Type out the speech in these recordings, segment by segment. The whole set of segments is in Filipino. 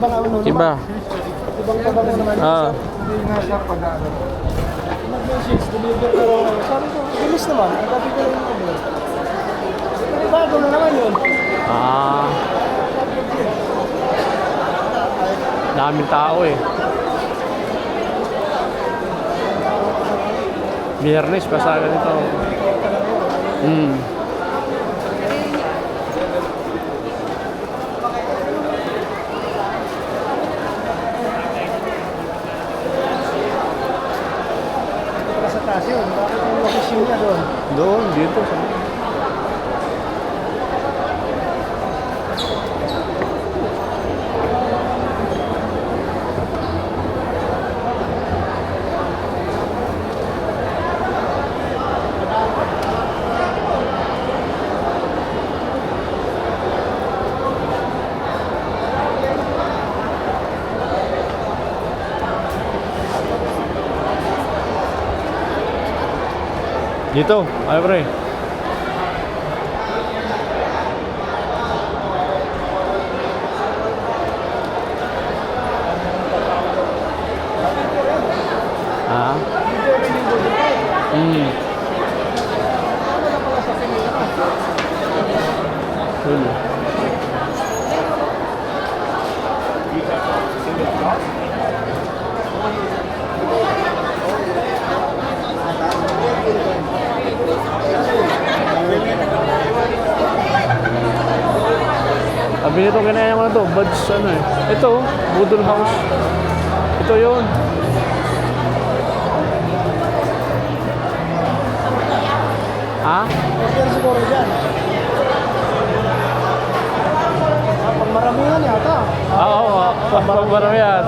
Iba. Ibang pabango naman. Hindi nga siya pag-ano. Nag-message, deliver ko lang. Sabi ko, bilis naman. Ang gabi ko lang yung kabel. Pero bago na naman yun. Daming tao eh. Biyernes, pasaga nito. Sa taas yun. Bakit yung location niya doon? Doon, dito. Dito, ayo pre. Sabi nito, kinaya ko na to, buds ano eh. Ito, Budol House. Ito yun. Order siguro dyan. Pag maramihan yata. Oo, pagmaramihan.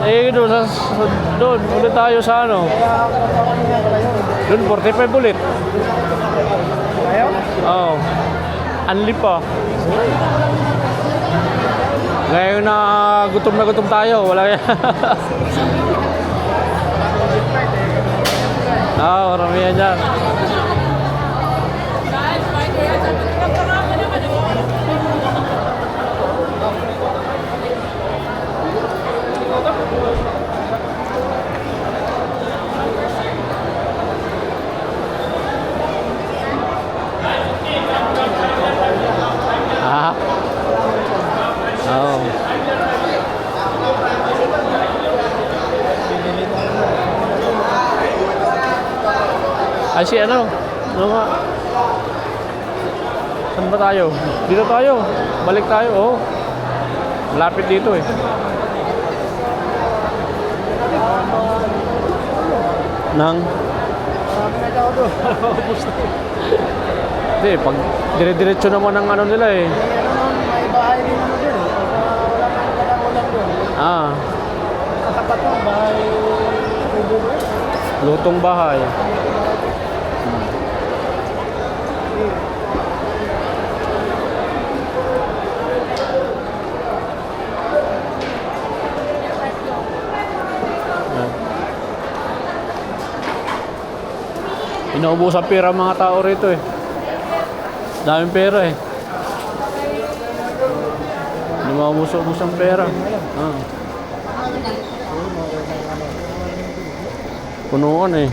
Doon, ulit tayo sa ano. Kaya maramihan pala yun. Doon, 45 ulit. Ayaw? Oo. Anli pa. Ngayon na gutom tayo, wala yan. Maramihan dyan. Ay si ano nga? Saan ba tayo? Dito tayo. Balik tayo. Oh. Malapit dito eh. Nang? Marami na daw doon. Hindi, pag dire-diretso naman ang ano nila eh. May bahay din ano doon eh. Wala nang walang ulan doon. Katapat mo, bahay tubo mo. Lutong bahay. Inuubos ang pera mga tao rito eh. Daming pera eh. Hindi maubos-ubos ang pera. Punuan eh.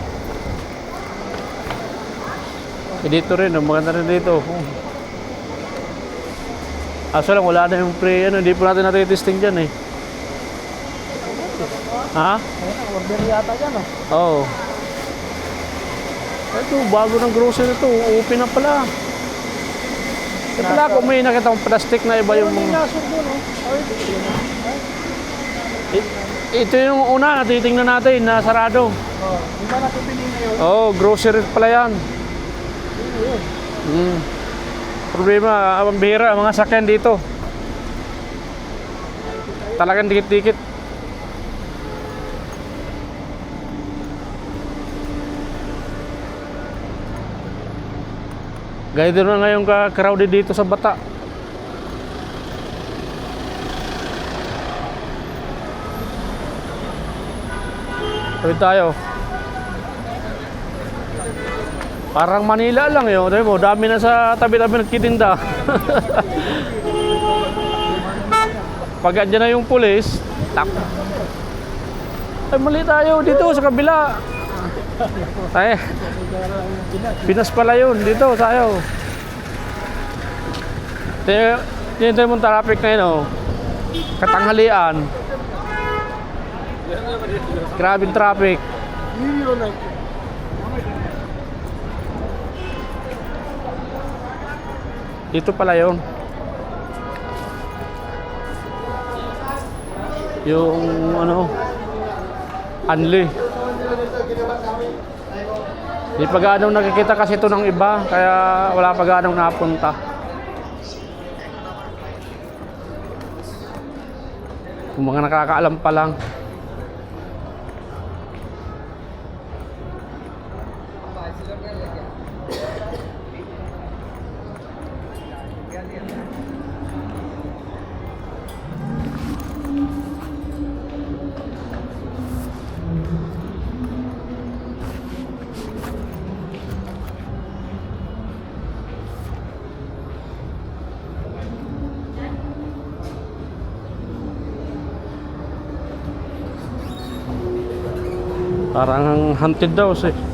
Dito rin, maganda rin dito. Aso lang, wala na yung pre, hindi po natin natitesting dyan eh. Order yata dyan oh. Oo. Ito, bago ng grocery ito. Open na pala. Ito pala, kung may nakita mong plastic na iba yung mga... Ito yung una, natitingnan natin, na sarado. Di ba natin pinili ngayon? Oo, grocery pala yan. Problema, ang bihira, mga sakyan dito. Talagang dikit-dikit. Gaya din na ngayon ka-crowded dito sa Bata. Tawid tayo. Parang Manila lang yun. Dami na sa tabi-tabi nagtitinda. Pag andyan na yung pulis, Tak. Ay, mali tayo dito sa kabila. Ay, Pinas pala yun. Dito tayo. Tingnan mo traffic na yun, oh. Katanghalian. Grabing traffic. Dito pala yun. Yung ano, Anli. Di pa gaanong nakikita kasi ito ng iba, kaya wala pa gaanong napunta. Kung mga nakakaalam pa lang. Parang hunted daw siya.